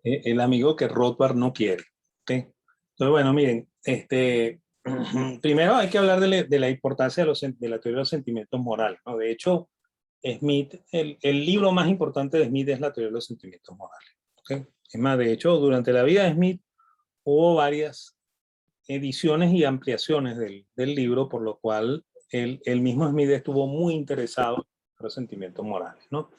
El amigo que Rothbard no quiere. ¿Ok? Entonces, bueno, miren, primero hay que hablar de la importancia de la teoría de los sentimientos morales, ¿no? De hecho, Smith, el libro más importante de Smith es la teoría de los sentimientos morales. ¿Ok? Es más, de hecho, durante la vida de Smith hubo varias ediciones y ampliaciones del libro, por lo cual el mismo Smith estuvo muy interesado en los sentimientos morales, ¿no?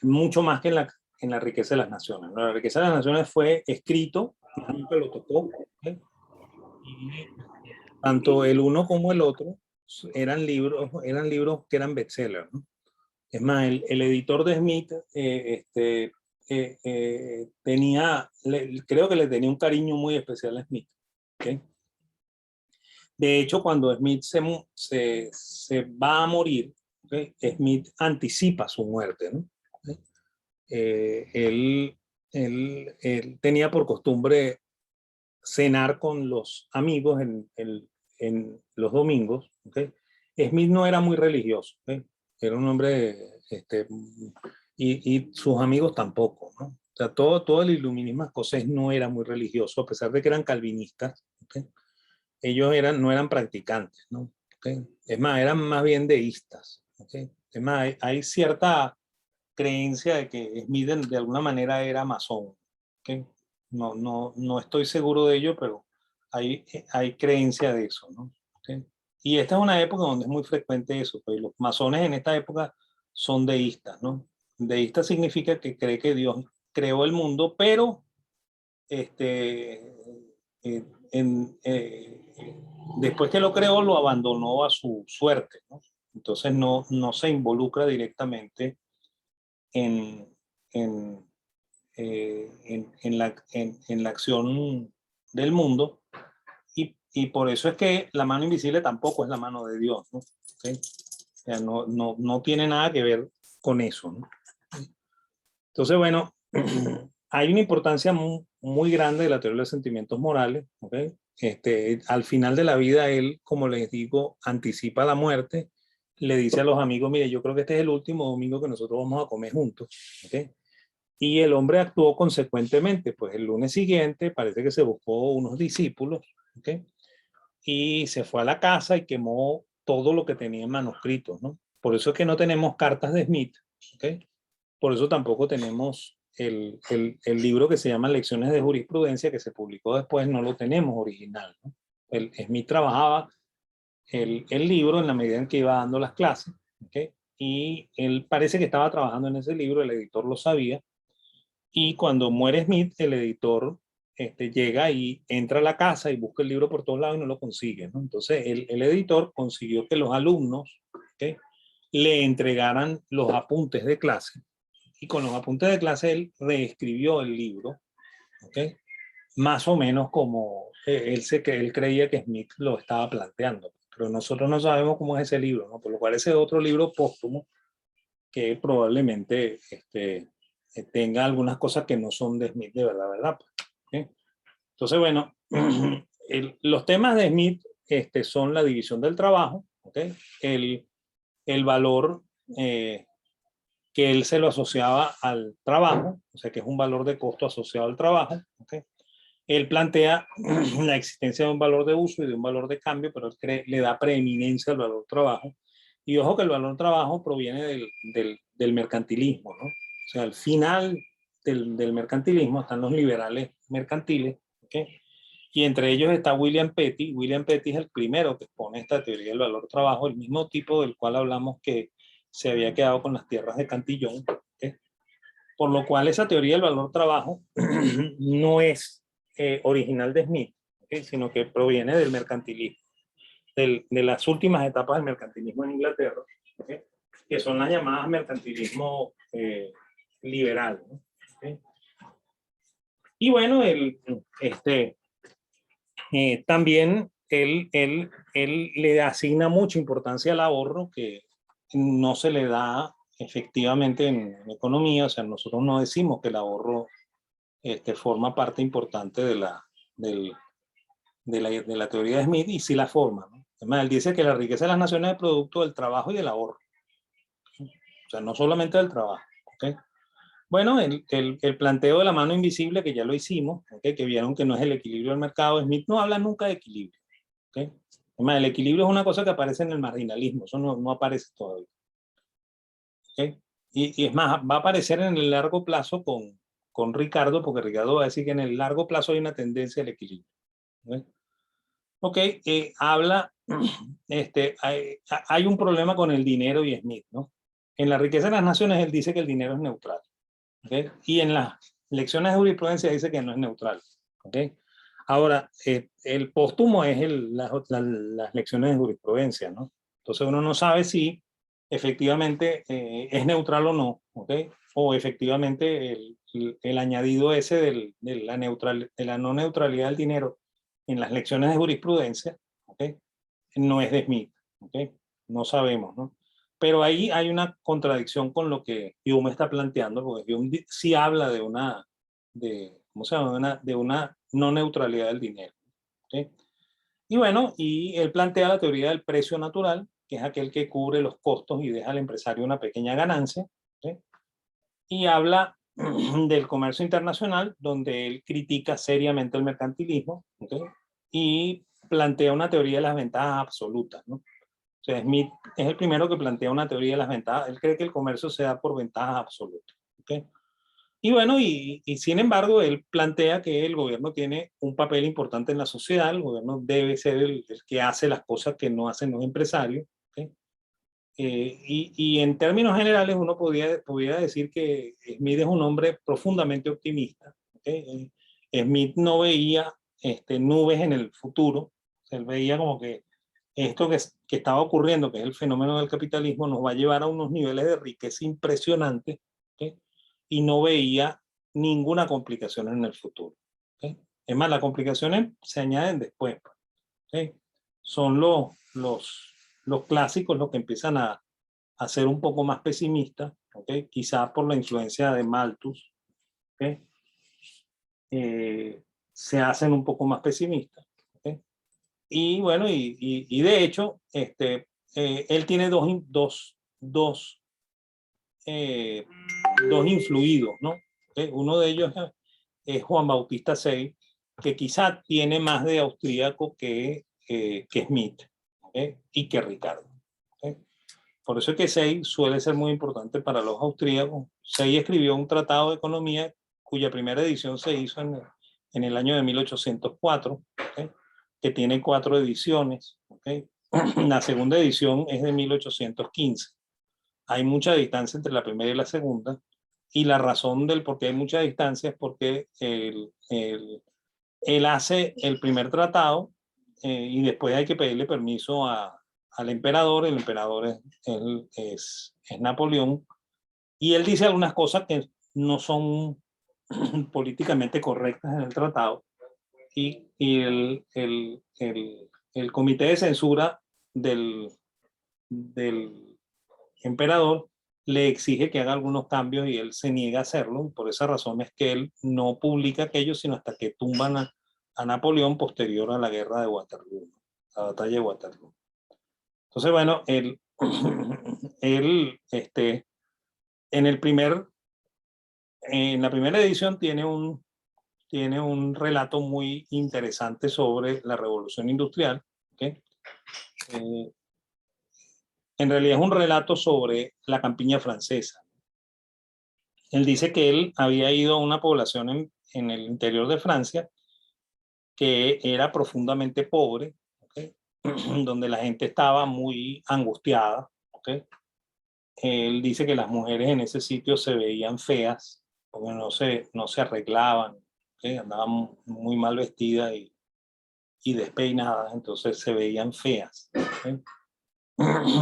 Mucho más que en la riqueza de las naciones, ¿no? La riqueza de las naciones fue escrito, nunca lo tocó, ¿eh? Y tanto el uno como el otro eran libros que eran bestsellers, ¿no? Es más, el editor de Smith creo que le tenía un cariño muy especial a Smith. ¿Okay? De hecho, cuando Smith se va a morir, ¿okay? Smith anticipa su muerte, ¿no? ¿Okay? Él tenía por costumbre cenar con los amigos en los domingos. ¿Okay? Smith no era muy religioso, ¿okay? Era un hombre, y sus amigos tampoco, ¿no? O sea, todo el iluminismo escocés no era muy religioso, a pesar de que eran calvinistas. ¿Okay? Ellos no eran practicantes, ¿no? ¿Okay? Es más, eran más bien deístas. ¿Okay? Es más, hay cierta creencia de que Smith de alguna manera era masón. ¿Okay? No estoy seguro de ello, pero hay creencia de eso, ¿no? ¿Okay? Y esta es una época donde es muy frecuente eso, pues los masones en esta época son deístas, ¿no? Deísta significa que cree que Dios creó el mundo, pero en, después que lo creó, lo abandonó a su suerte, ¿no? Entonces no se involucra directamente en, en, en la acción del mundo, y por eso es que la mano invisible tampoco es la mano de Dios, ¿no? ¿Okay? O sea, no tiene nada que ver con eso, ¿no? Entonces, bueno, hay una importancia muy grande de la teoría de los sentimientos morales. ¿Okay? Al final de la vida, él, como les digo, anticipa la muerte, le dice a los amigos, mire, yo creo que este es el último domingo que nosotros vamos a comer juntos. ¿Okay? Y el hombre actuó consecuentemente, pues el lunes siguiente parece que se buscó unos discípulos. ¿Okay? Y se fue a la casa y quemó todo lo que tenía en manuscritos, ¿no? Por eso es que no tenemos cartas de Smith. ¿Okay? Por eso tampoco tenemos el libro que se llama Lecciones de Jurisprudencia, que se publicó después, no lo tenemos original, ¿no? Smith trabajaba el libro en la medida en que iba dando las clases. ¿Okay? Y él parece que estaba trabajando en ese libro, el editor lo sabía, y cuando muere Smith, el editor llega y entra a la casa y busca el libro por todos lados y no lo consigue, ¿no? Entonces el editor consiguió que los alumnos, ¿okay?, le entregaran los apuntes de clase, y con los apuntes de clase él reescribió el libro. ¿Okay? Más o menos como él creía que Smith lo estaba planteando, pero nosotros no sabemos cómo es ese libro, ¿no? Por lo cual ese otro libro póstumo que probablemente tenga algunas cosas que no son de Smith de verdad, ¿verdad? ¿Okay? Entonces, bueno, los temas de Smith son la división del trabajo, ¿okay?, el valor que él se lo asociaba al trabajo, o sea que es un valor de costo asociado al trabajo. ¿Okay? Él plantea la existencia de un valor de uso y de un valor de cambio, pero él le da preeminencia al valor trabajo. Y ojo que el valor trabajo proviene del mercantilismo, ¿no? O sea, al final del mercantilismo están los liberales mercantiles, ¿okay?, y entre ellos está William Petty. William Petty es el primero que expone esta teoría del valor trabajo, el mismo tipo del cual hablamos que se había quedado con las tierras de Cantillón. ¿Okay? Por lo cual esa teoría del valor trabajo no es original de Smith, ¿okay?, sino que proviene del mercantilismo, de las últimas etapas del mercantilismo en Inglaterra, ¿okay?, que son las llamadas mercantilismo liberal, ¿no? ¿Okay? Y bueno, también él le asigna mucha importancia al ahorro, que no se le da efectivamente en economía. O sea, nosotros no decimos que el ahorro forma parte importante de la teoría de Smith, y sí la forma, ¿no? Además, él dice que la riqueza de las naciones es producto del trabajo y del ahorro. O sea, no solamente del trabajo. ¿Okay? Bueno, el planteo de la mano invisible, que ya lo hicimos, ¿okay? Que vieron que no es el equilibrio del mercado. Smith no habla nunca de equilibrio. ¿Okay? Además, el equilibrio es una cosa que aparece en el marginalismo, eso no aparece todavía. ¿Okay? Y es más, va a aparecer en el largo plazo con Ricardo, porque Ricardo va a decir que en el largo plazo hay una tendencia al equilibrio. ¿Okay? Ok, habla, hay un problema con el dinero y Smith, ¿no? En la riqueza de las naciones él dice que el dinero es neutral, ¿okay? Y en las lecciones de jurisprudencia dice que no es neutral, ¿okay? Ahora, el póstumo es las lecciones de jurisprudencia, ¿no? Entonces uno no sabe si efectivamente es neutral o no, ¿okay? O efectivamente el añadido ese de la no neutralidad del dinero en las lecciones de jurisprudencia, ¿okay? No es de Smith, ¿okay? No sabemos, ¿no? Pero ahí hay una contradicción con lo que Hume está planteando, porque Hume sí habla ¿cómo se llama? De una no neutralidad del dinero, ¿okay? Y bueno, y él plantea la teoría del precio natural, que es aquel que cubre los costos y deja al empresario una pequeña ganancia, ¿okay? Y habla del comercio internacional, donde él critica seriamente el mercantilismo, ¿okay? Y plantea una teoría de las ventajas absolutas, ¿no? O sea, Smith es el primero que plantea una teoría de las ventajas. Él cree que el comercio se da por ventajas absolutas, ¿okay? Y bueno, sin embargo, él plantea que el gobierno tiene un papel importante en la sociedad, el gobierno debe ser el que hace las cosas que no hacen los empresarios, ¿okay? Y en términos generales uno podría decir que Smith es un hombre profundamente optimista, ¿okay? Smith no veía nubes en el futuro, él veía como que esto que estaba ocurriendo, que es el fenómeno del capitalismo, nos va a llevar a unos niveles de riqueza impresionantes, ¿okay? Y no veía ninguna complicación en el futuro, ¿okay? Es más, las complicaciones se añaden después, ¿okay? Son los clásicos los que empiezan a ser un poco más pesimistas, ¿okay? Quizás por la influencia de Malthus, ¿okay? Se hacen un poco más pesimistas, ¿okay? Y bueno, de hecho, él tiene eh, dos influidos, ¿no? Uno de ellos es Juan Bautista Say, que quizá tiene más de austríaco que Smith, ¿okay? Y que Ricardo, ¿okay? Por eso es que Say suele ser muy importante para los austríacos. Say escribió un tratado de economía cuya primera edición se hizo en el año de 1804, ¿okay? Que tiene 4 ediciones, ¿okay? La segunda edición es de 1815. Hay mucha distancia entre la primera y la segunda, y la razón del por qué hay mucha distancia es porque él hace el primer tratado y después hay que pedirle permiso al emperador. El emperador es Napoleón, y él dice algunas cosas que no son políticamente correctas en el tratado, y el comité de censura del emperador le exige que haga algunos cambios y él se niega a hacerlo. Por esa razón es que él no publica aquello sino hasta que tumban a Napoleón posterior a la guerra de Waterloo, la batalla de Waterloo. Entonces, bueno, él en, en la primera edición tiene un relato muy interesante sobre la revolución industrial, ¿okay? En realidad es un relato sobre la campiña francesa. Él dice que él había ido a una población en el interior de Francia que era profundamente pobre, ¿okay? Donde la gente estaba muy angustiada, ¿okay? Él dice que las mujeres en ese sitio se veían feas, porque no se arreglaban, ¿okay? Andaban muy mal vestidas y despeinadas, entonces se veían feas, ¿okay?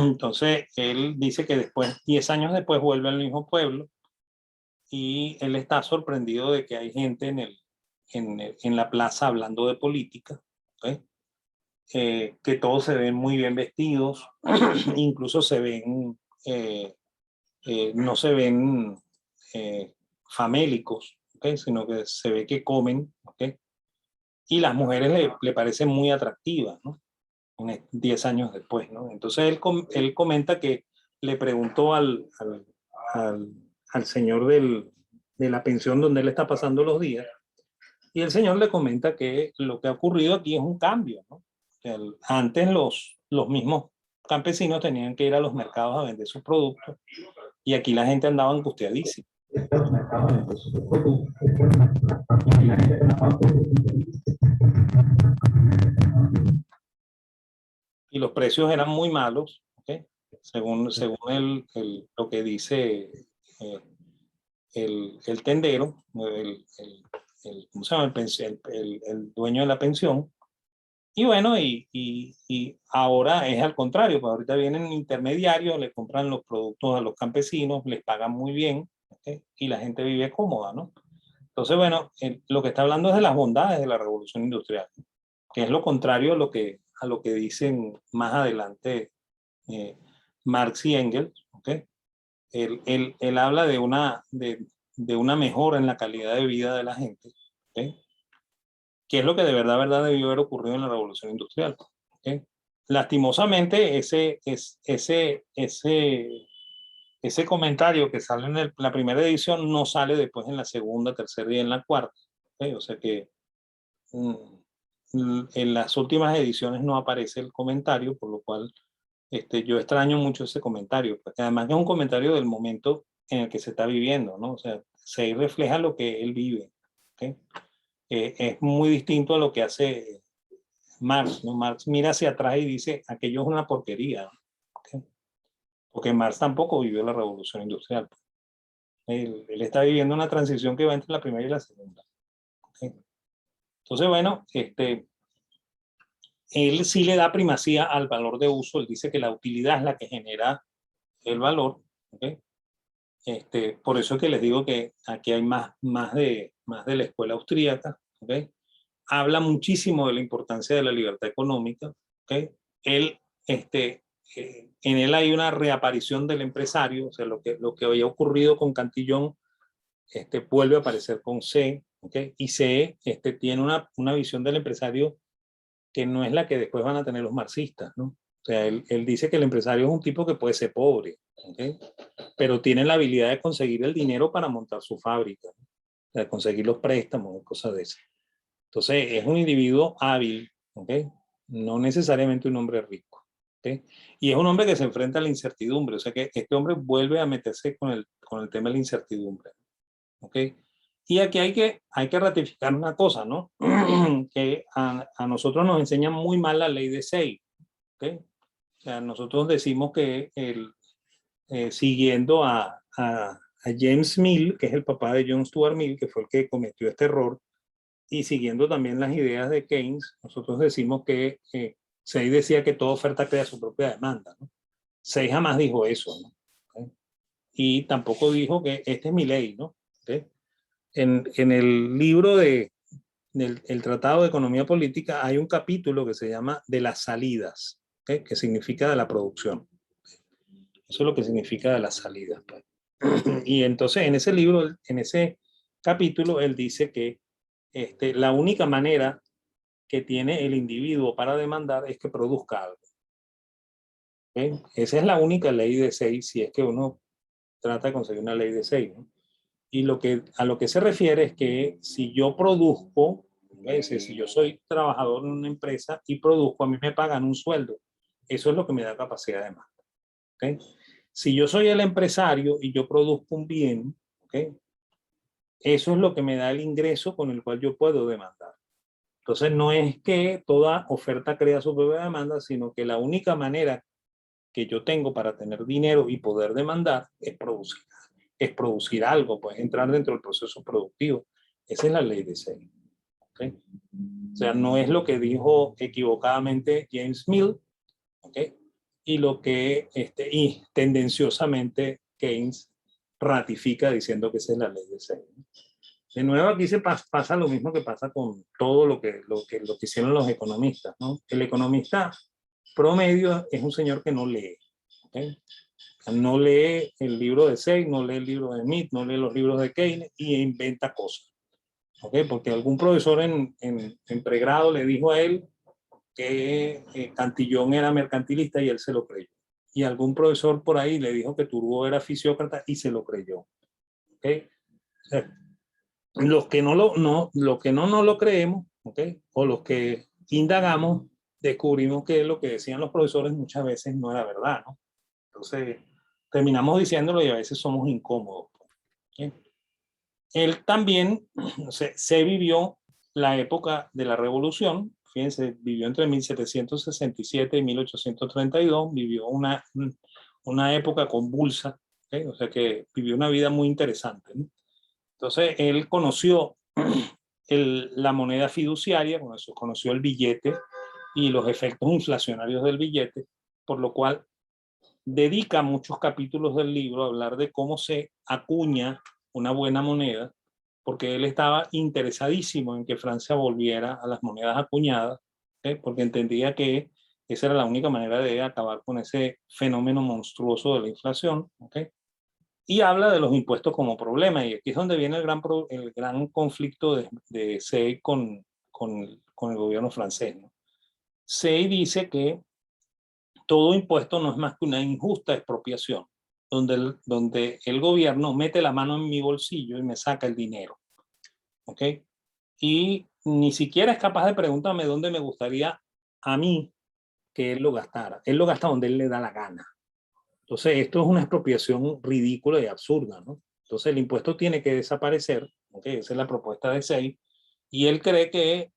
Entonces él dice que después, 10 años después, vuelve al mismo pueblo y él está sorprendido de que hay gente en la plaza hablando de política, ¿okay? Que todos se ven muy bien vestidos, incluso se ven, no se ven famélicos, ¿okay? Sino que se ve que comen, ¿okay? Y las mujeres le parecen muy atractivas, ¿no? 10 años después, ¿no? Entonces él comenta que le preguntó al señor de la pensión donde él está pasando los días. Y el señor le comenta que lo que ha ocurrido aquí es un cambio, ¿no? Antes los mismos campesinos tenían que ir a los mercados a vender sus productos y aquí la gente andaba angustiadísima. Y los precios eran muy malos, ¿okay? Según lo que dice el tendero, ¿cómo se llama? El dueño de la pensión. Y bueno, y ahora es al contrario, pues ahorita vienen intermediarios, le compran los productos a los campesinos, les pagan muy bien, ¿okay? Y la gente vive cómoda, ¿no? Entonces, bueno, lo que está hablando es de las bondades de la revolución industrial, que es lo contrario a lo que dicen más adelante Marx y Engels, ¿okay? Él habla de una mejora en la calidad de vida de la gente, ¿okay? Que es lo que de verdad debió haber ocurrido en la revolución industrial, ¿okay? Lastimosamente, ese comentario que sale en la primera edición no sale después en la segunda, tercera y en la cuarta, ¿okay? O sea que en las últimas ediciones no aparece el comentario, por lo cual yo extraño mucho ese comentario, porque además es un comentario del momento en el que se está viviendo, ¿no? O sea, se refleja lo que él vive, ¿okay? Es muy distinto a lo que hace Marx, ¿no? Marx mira hacia atrás y dice, aquello es una porquería, ¿okay? Porque Marx tampoco vivió la revolución industrial. Él está viviendo una transición que va entre la primera y la segunda, ¿okay? Entonces, bueno, él sí le da primacía al valor de uso, él dice que la utilidad es la que genera el valor, ¿okay? Por eso es que les digo que aquí hay más de la escuela austríaca, ¿okay? Habla muchísimo de la importancia de la libertad económica, ¿okay? Él, en él hay una reaparición del empresario, o sea, lo que había ocurrido con Cantillon, vuelve a aparecer con C, ¿okay? Y C tiene una visión del empresario que no es la que después van a tener los marxistas, ¿no? O sea, él dice que el empresario es un tipo que puede ser pobre, ¿okay? Pero tiene la habilidad de conseguir el dinero para montar su fábrica, ¿no? O sea, conseguir los préstamos, cosas de eso. Entonces, es un individuo hábil, ¿okay? No necesariamente un hombre rico, ¿okay? Y es un hombre que se enfrenta a la incertidumbre, o sea que este hombre vuelve a meterse con el tema de la incertidumbre, ¿okay? Y aquí hay que ratificar una cosa, ¿no? Que a nosotros nos enseñan muy mal la ley de Say, ¿okay? O sea, nosotros decimos que siguiendo a James Mill, que es el papá de John Stuart Mill, que fue el que cometió este error, y siguiendo también las ideas de Keynes, nosotros decimos que Say decía que toda oferta crea su propia demanda, ¿no? Say jamás dijo eso, ¿no? ¿Okay? Y tampoco dijo que esta es mi ley, ¿no? ¿Okay? En el libro el Tratado de Economía Política hay un capítulo que se llama de las salidas, ¿okay? Que significa de la producción. Eso es lo que significa de las salidas, pues. Y entonces en ese libro, en ese capítulo, él dice que la única manera que tiene el individuo para demandar es que produzca algo, ¿okay? Esa es la única ley de 6 si es que uno trata de conseguir una ley de 6, ¿no? Y a lo que se refiere es que si yo produzco, es decir, si yo soy trabajador en una empresa y produzco, a mí me pagan un sueldo. Eso es lo que me da capacidad de demanda, ¿okay? Si yo soy el empresario y yo produzco un bien, ¿okay? Eso es lo que me da el ingreso con el cual yo puedo demandar. Entonces, no es que toda oferta crea su propia demanda, sino que la única manera que yo tengo para tener dinero y poder demandar es producir algo, pues entrar dentro del proceso productivo. Esa es la ley de Say, ¿okay? O sea, no es lo que dijo equivocadamente James Mill, ¿okay? Y lo que y tendenciosamente Keynes ratifica diciendo que esa es la ley de Say. De nuevo aquí pasa lo mismo que pasa con todo lo que hicieron los economistas, ¿no? El economista promedio es un señor que no lee, ¿okay? No lee el libro de Say, no lee el libro de Smith, no lee los libros de Keynes y inventa cosas, ¿okay? Porque algún profesor en pregrado le dijo a él que Cantillon era mercantilista y él se lo creyó. Y algún profesor por ahí le dijo que Turgot era fisiócrata y se lo creyó, ¿okay? O Los que lo que no lo creemos, ¿okay? O los que indagamos, descubrimos que lo que decían los profesores muchas veces no era verdad, ¿no? Entonces, terminamos diciéndolo y a veces somos incómodos. ¿Okay? Él también se vivió la época de la revolución, fíjense, vivió entre 1767 y 1832, vivió una época convulsa, ¿okay? O sea que vivió una vida muy interesante, ¿no? Entonces, él conoció la moneda fiduciaria, conoció el billete y los efectos inflacionarios del billete, por lo cual dedica muchos capítulos del libro a hablar de cómo se acuña una buena moneda, porque él estaba interesadísimo en que Francia volviera a las monedas acuñadas, ¿sí? Porque entendía que esa era la única manera de acabar con ese fenómeno monstruoso de la inflación, ¿okay? Y habla de los impuestos como problema, y aquí es donde viene el gran conflicto de Say con el gobierno francés, ¿no? Say dice que todo impuesto no es más que una injusta expropiación, donde el gobierno mete la mano en mi bolsillo y me saca el dinero, ¿ok? Y ni siquiera es capaz de preguntarme dónde me gustaría a mí que él lo gastara. Él lo gasta donde él le da la gana. Entonces, esto es una expropiación ridícula y absurda, ¿no? Entonces, el impuesto tiene que desaparecer, ¿ok? Esa es la propuesta de Say, y él cree que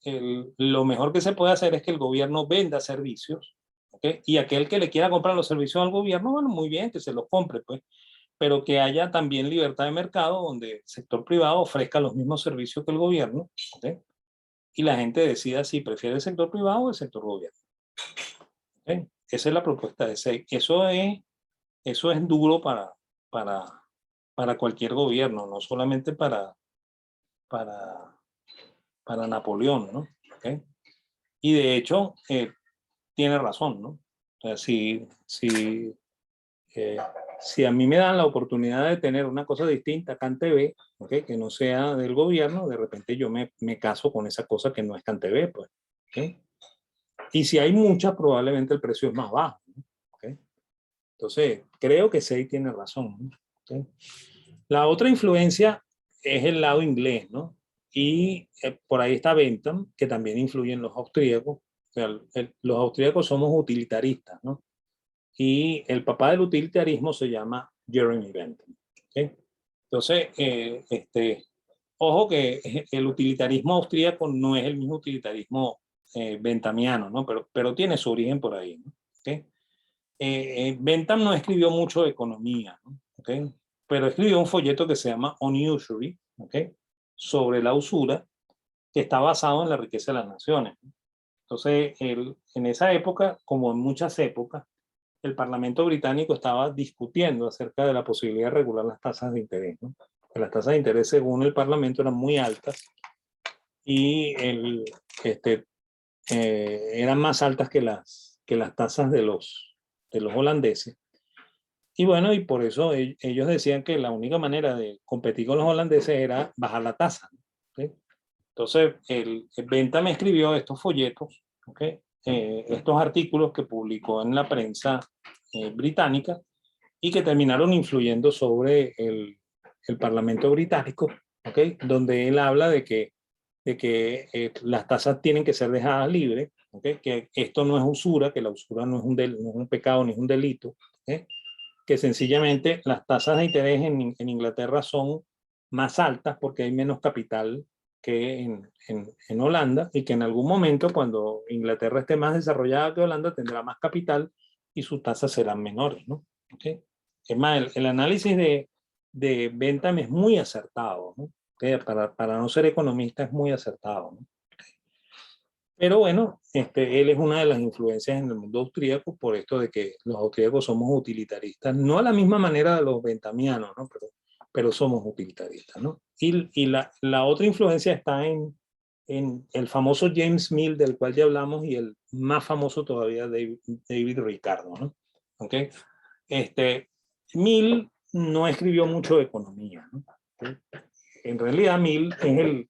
lo mejor que se puede hacer es que el gobierno venda servicios, ¿okay? Y aquel que le quiera comprar los servicios al gobierno, bueno, muy bien, que se los compre, pues, pero que haya también libertad de mercado donde el sector privado ofrezca los mismos servicios que el gobierno, ¿okay? Y la gente decida si prefiere el sector privado o el sector gobierno, ¿okay? Esa es la propuesta de Say. Eso es duro para, para cualquier gobierno, no solamente para, para Napoleón, ¿no? ¿Okay? Y de hecho, tiene razón, ¿no? O sea, eh, si a mí me dan la oportunidad de tener una cosa distinta CanTV, ¿okay? Que no sea del gobierno, de repente yo me caso con esa cosa que no es CanTV, pues. ¿Okay? Y si hay muchas, probablemente el precio es más bajo, ¿no? ¿Okay? Entonces, creo que Say tiene razón, ¿no? ¿Okay? La otra influencia es el lado inglés, ¿no? Y por ahí está Bentham, que también influye en los austríacos. O sea, los austríacos somos utilitaristas, ¿no? Y el papá del utilitarismo se llama Jeremy Bentham. ¿Okay? Entonces, ojo que el utilitarismo austríaco no es el mismo utilitarismo benthamiano, ¿no? Pero tiene su origen por ahí, ¿no? ¿Okay? Bentham no escribió mucho de economía, ¿no? ¿Okay? Pero escribió un folleto que se llama On Usury, ¿okay? Sobre la usura, que está basado en la riqueza de las naciones. Entonces, en esa época, como en muchas épocas, el Parlamento británico estaba discutiendo acerca de la posibilidad de regular las tasas de interés, ¿no? Las tasas de interés, según el Parlamento, eran muy altas y este, eran más altas que las tasas de los holandeses. Y bueno, y por eso ellos decían que la única manera de competir con los holandeses era bajar la tasa, ¿okay? Entonces, el Bentham me escribió estos folletos, ¿okay? Estos artículos que publicó en la prensa británica y que terminaron influyendo sobre el Parlamento británico, ¿okay? Donde él habla de que las tasas tienen que ser dejadas libres, ¿okay? Que esto no es usura, que la usura no es no es un pecado ni es un delito, ¿okay? Que sencillamente las tasas de interés en Inglaterra son más altas porque hay menos capital que en Holanda, y que en algún momento, cuando Inglaterra esté más desarrollada que Holanda, tendrá más capital y sus tasas serán menores, ¿no? ¿Okay? Es más, el análisis de Bentham es muy acertado, ¿no? ¿Okay? Para no ser economista es muy acertado, ¿no? Pero bueno, él es una de las influencias en el mundo austríaco por esto de que los austríacos somos utilitaristas, no a la misma manera de los bentamianos, ¿no? Pero somos utilitaristas, ¿no? Y la otra influencia está en el famoso James Mill, del cual ya hablamos, y el más famoso todavía, David Ricardo, ¿no? ¿Okay? Mill no escribió mucho de economía, ¿no? ¿Okay? En realidad Mill es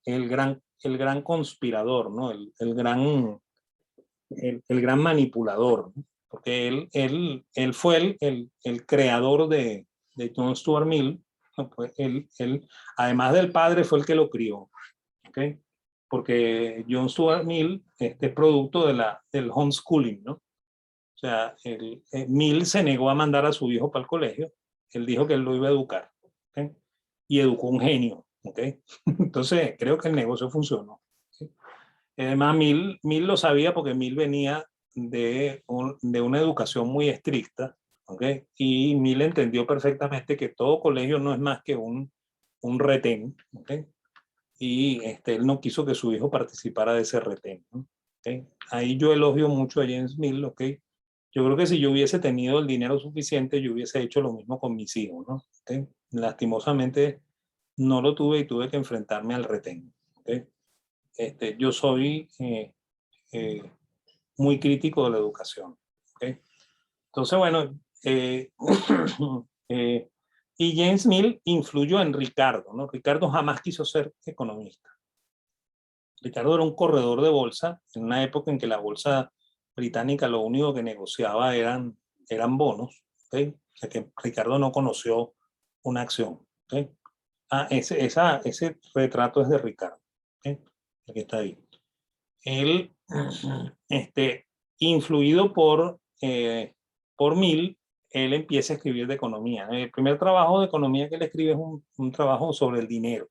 el gran conspirador, ¿no? El gran manipulador, ¿no? Porque él fue el creador de John Stuart Mill, Pues él, además del padre, fue el que lo crió. ¿Okay? Porque John Stuart Mill es producto del homeschooling, ¿no? O sea, Mill se negó a mandar a su hijo para el colegio. Él dijo que él lo iba a educar. ¿Okay? Y educó un genio. ¿Okay? Entonces, creo que el negocio funcionó. ¿Okay? Además, Mill lo sabía porque Mill venía de una educación muy estricta. ¿Okay? Y Mill entendió perfectamente que todo colegio no es más que un retén. ¿Okay? Y él no quiso que su hijo participara de ese retén, ¿no? ¿Okay? Ahí yo elogio mucho a James Mill, ¿okay? Yo creo que si yo hubiese tenido el dinero suficiente, yo hubiese hecho lo mismo con mis hijos, ¿no? ¿Okay? Lastimosamente no lo tuve y tuve que enfrentarme al retén. ¿Okay? Yo soy eh, muy crítico de la educación. ¿Okay? Entonces, bueno, eh, y James Mill influyó en Ricardo, ¿no? Ricardo jamás quiso ser economista. Ricardo era un corredor de bolsa en una época en que la bolsa británica lo único que negociaba eran bonos. ¿Okay? O sea que Ricardo no conoció una acción. ¿Okay? Ese retrato es de Ricardo. ¿Okay? El que está ahí. Él, influido por Mill, él empieza a escribir de economía. El primer trabajo de economía que él escribe es un trabajo sobre el dinero,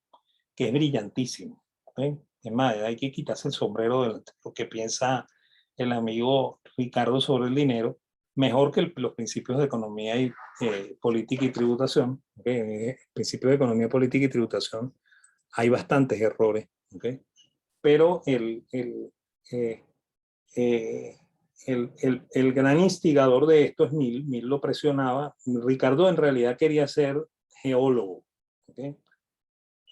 que es brillantísimo. ¿Okay? Es más, hay que quitarse el sombrero de lo que piensa el amigo Ricardo sobre el dinero, mejor que los principios de economía y política y tributación. ¿Okay? En el principio de economía, política y tributación hay bastantes errores. ¿Okay? Pero eh, eh, el gran instigador de esto es Mill. Mill lo presionaba. Ricardo en realidad quería ser geólogo. ¿Okay?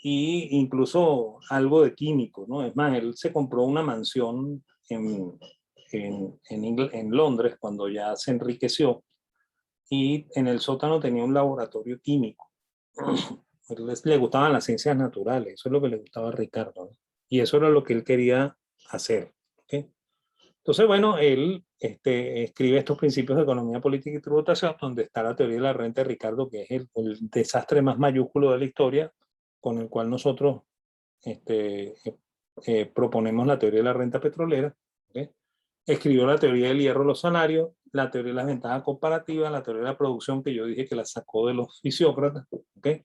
Y incluso algo de químico, ¿no? Es más, él se compró una mansión en Londres cuando ya se enriqueció y en el sótano tenía un laboratorio químico. Le gustaban las ciencias naturales, eso es lo que le gustaba a Ricardo, ¿no? Y eso era lo que él quería hacer. ¿Okay? Entonces, bueno, él escribe estos principios de economía política y tributación, donde está la teoría de la renta de Ricardo, que es el desastre más mayúsculo de la historia, con el cual nosotros proponemos la teoría de la renta petrolera. ¿Okay? Escribió la teoría del hierro de los salarios, la teoría de las ventajas comparativas, la teoría de la producción, que yo dije que la sacó de los fisiócratas. ¿Okay?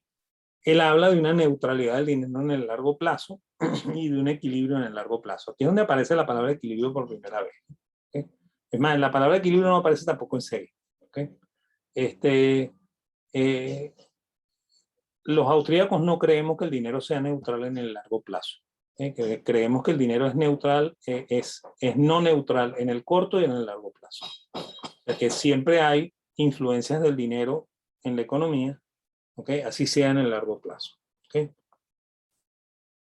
Él habla de una neutralidad del dinero en el largo plazo y de un equilibrio en el largo plazo. Aquí es donde aparece la palabra equilibrio por primera vez. ¿Okay? Es más, la palabra equilibrio no aparece tampoco en serie. ¿Okay? Eh, los austríacos no creemos que el dinero sea neutral en el largo plazo. Creemos que el dinero es neutral, es no neutral en el corto y en el largo plazo. O sea, que siempre hay influencias del dinero en la economía, ¿okay? Así sea en el largo plazo. ¿Okay?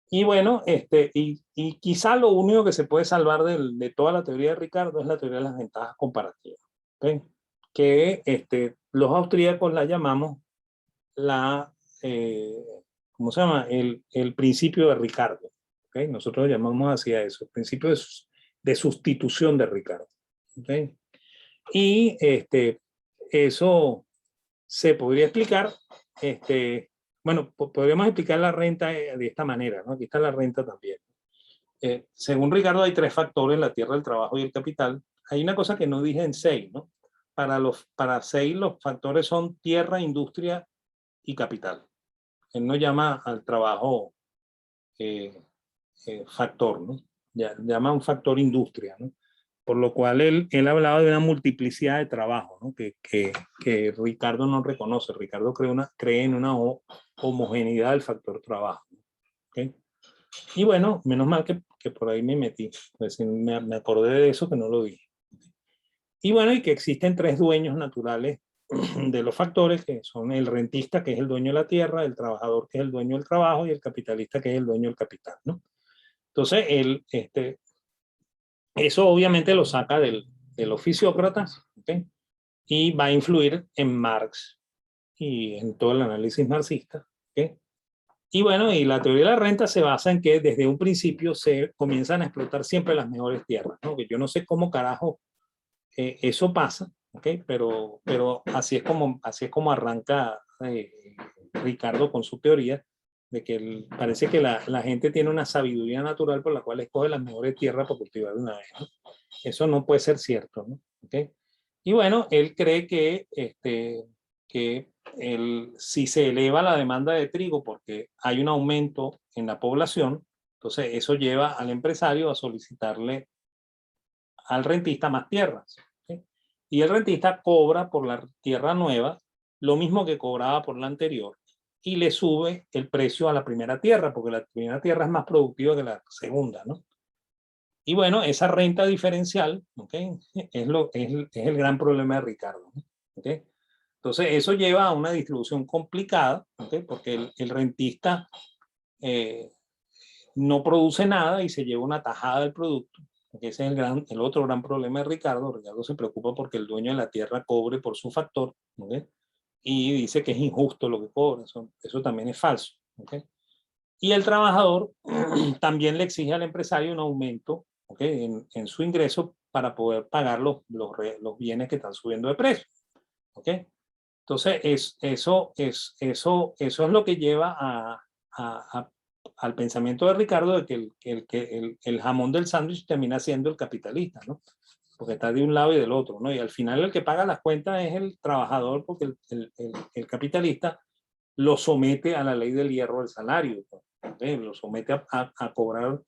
Y bueno, y quizá lo único que se puede salvar de toda la teoría de Ricardo es la teoría de las ventajas comparativas. ¿Okay? Que los austríacos la llamamos la, ¿cómo se llama? El principio de Ricardo. ¿Okay? Nosotros lo llamamos así a eso, el principio de sustitución de Ricardo. ¿Okay? Y eso se podría explicar, bueno, podríamos explicar la renta de esta manera, ¿no? Aquí está la renta también. Según Ricardo, hay tres factores: la tierra, el trabajo y el capital. Hay una cosa que no dije en Say, ¿no? Para Say los factores son tierra, industria y capital. Él no llama al trabajo eh, factor, ¿no? Llama un factor industria, ¿no? Por lo cual él hablaba de una multiplicidad de trabajo, ¿no? Que Ricardo no reconoce. Ricardo cree en una homogeneidad del factor trabajo. ¿Okay? Y bueno, menos mal que por ahí me metí, pues me acordé de eso que no lo dije. Y bueno, y que existen tres dueños naturales de los factores, que son el rentista, que es el dueño de la tierra, el trabajador, que es el dueño del trabajo, y el capitalista, que es el dueño del capital, ¿no? Entonces, eso obviamente lo saca de los fisiócratas, ¿okay? Y va a influir en Marx y en todo el análisis marxista. ¿Okay? Y bueno, y la teoría de la renta se basa en que desde un principio se comienzan a explotar siempre las mejores tierras, ¿no? Que yo no sé cómo carajo eso pasa, ¿okay? Pero así es como arranca Ricardo con su teoría de que parece que la gente tiene una sabiduría natural por la cual escoge las mejores tierras para cultivar de una vez, ¿no? Eso no puede ser cierto, ¿no? ¿Okay? Y bueno, él cree que, si se eleva la demanda de trigo porque hay un aumento en la población, entonces eso lleva al empresario a solicitarle al rentista más tierras. ¿Okay? Y el rentista cobra por la tierra nueva lo mismo que cobraba por la anterior y le sube el precio a la primera tierra, porque la primera tierra es más productiva que la segunda, ¿no? Y bueno, esa renta diferencial, ¿okay? es el gran problema de Ricardo, ¿okay? Entonces, eso lleva a una distribución complicada, ¿okay? Porque el rentista no produce nada y se lleva una tajada del producto. Ese es el otro gran problema de Ricardo. Ricardo se preocupa porque el dueño de la tierra cobre por su factor, ¿okay? Y dice que es injusto lo que cobra. Eso también es falso, ¿okay? Y el trabajador también le exige al empresario un aumento, ¿okay? en su ingreso para poder pagar los bienes que están subiendo de precio, ¿okay? Entonces, eso es lo que lleva al pensamiento de Ricardo de que el jamón del sándwich termina siendo el capitalista, ¿no? Porque está de un lado y del otro, ¿no? Y al final el que paga las cuentas es el trabajador, porque el capitalista lo somete a la ley del hierro del salario, ¿okay? Lo somete a cobrar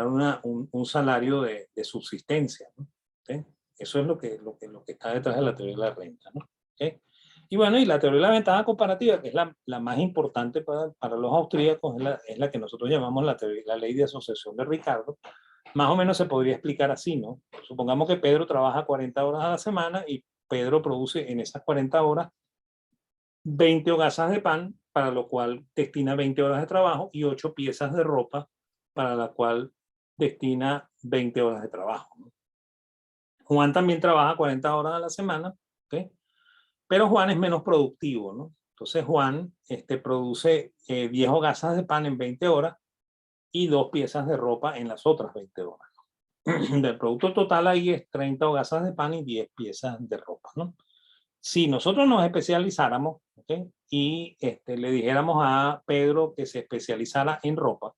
un salario de subsistencia, ¿no? ¿Okay? Eso es lo que está detrás de la teoría de la renta, ¿no? ¿Okay? Y bueno, y la teoría de la ventaja comparativa, que es la más importante para los austríacos, es la que nosotros llamamos la ley de asociación de Ricardo. Más o menos se podría explicar así, ¿no? Supongamos que Pedro trabaja 40 horas a la semana y Pedro produce en esas 40 horas 20 hogazas de pan, para lo cual destina 20 horas de trabajo, y 8 piezas de ropa, para la cual destina 20 horas de trabajo, ¿no? Juan también trabaja 40 horas a la semana, ¿okay? Pero Juan es menos productivo, ¿no? Entonces Juan produce 10 hogazas de pan en 20 horas y 2 piezas de ropa en las otras 20 horas, ¿no? Del producto total ahí es 30 hogazas de pan y 10 piezas de ropa, ¿no? Si nosotros nos especializáramos, ¿okay? Y le dijéramos a Pedro que se especializara en ropa,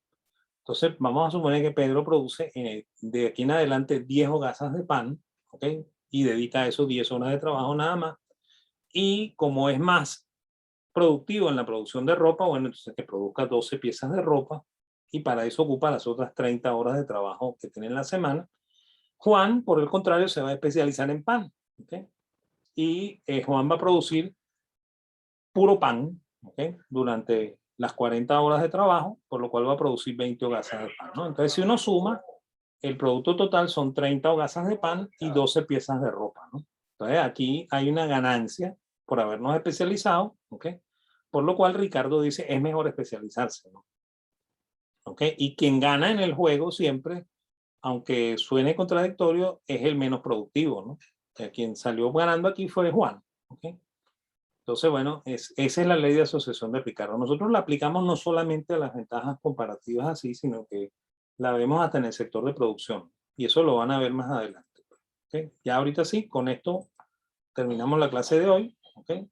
entonces vamos a suponer que Pedro produce de aquí en adelante 10 hogazas de pan, ¿okay? Y dedica a eso 10 horas de trabajo nada más. Y como es más productivo en la producción de ropa, bueno, entonces que produzca 12 piezas de ropa y para eso ocupa las otras 30 horas de trabajo que tiene en la semana. Juan, por el contrario, se va a especializar en pan, ¿okay? Y Juan va a producir puro pan, ¿okay? Durante las 40 horas de trabajo, por lo cual va a producir 20 hogazas de pan, ¿no? Entonces, si uno suma, el producto total son 30 hogazas de pan y 12 piezas de ropa, ¿no? Entonces, aquí hay una ganancia por habernos especializado, ¿okay? Por lo cual Ricardo dice, es mejor especializarse, ¿no? ¿Okay? Y quien gana en el juego siempre, aunque suene contradictorio, es el menos productivo, ¿no? O sea, quien salió ganando aquí fue Juan, ¿okay? Entonces, bueno, esa es la ley de asociación de Ricardo. Nosotros la aplicamos no solamente a las ventajas comparativas así, sino que la vemos hasta en el sector de producción. Y eso lo van a ver más adelante. ¿Okay? Ya ahorita sí, con esto terminamos la clase de hoy. ¿Okay?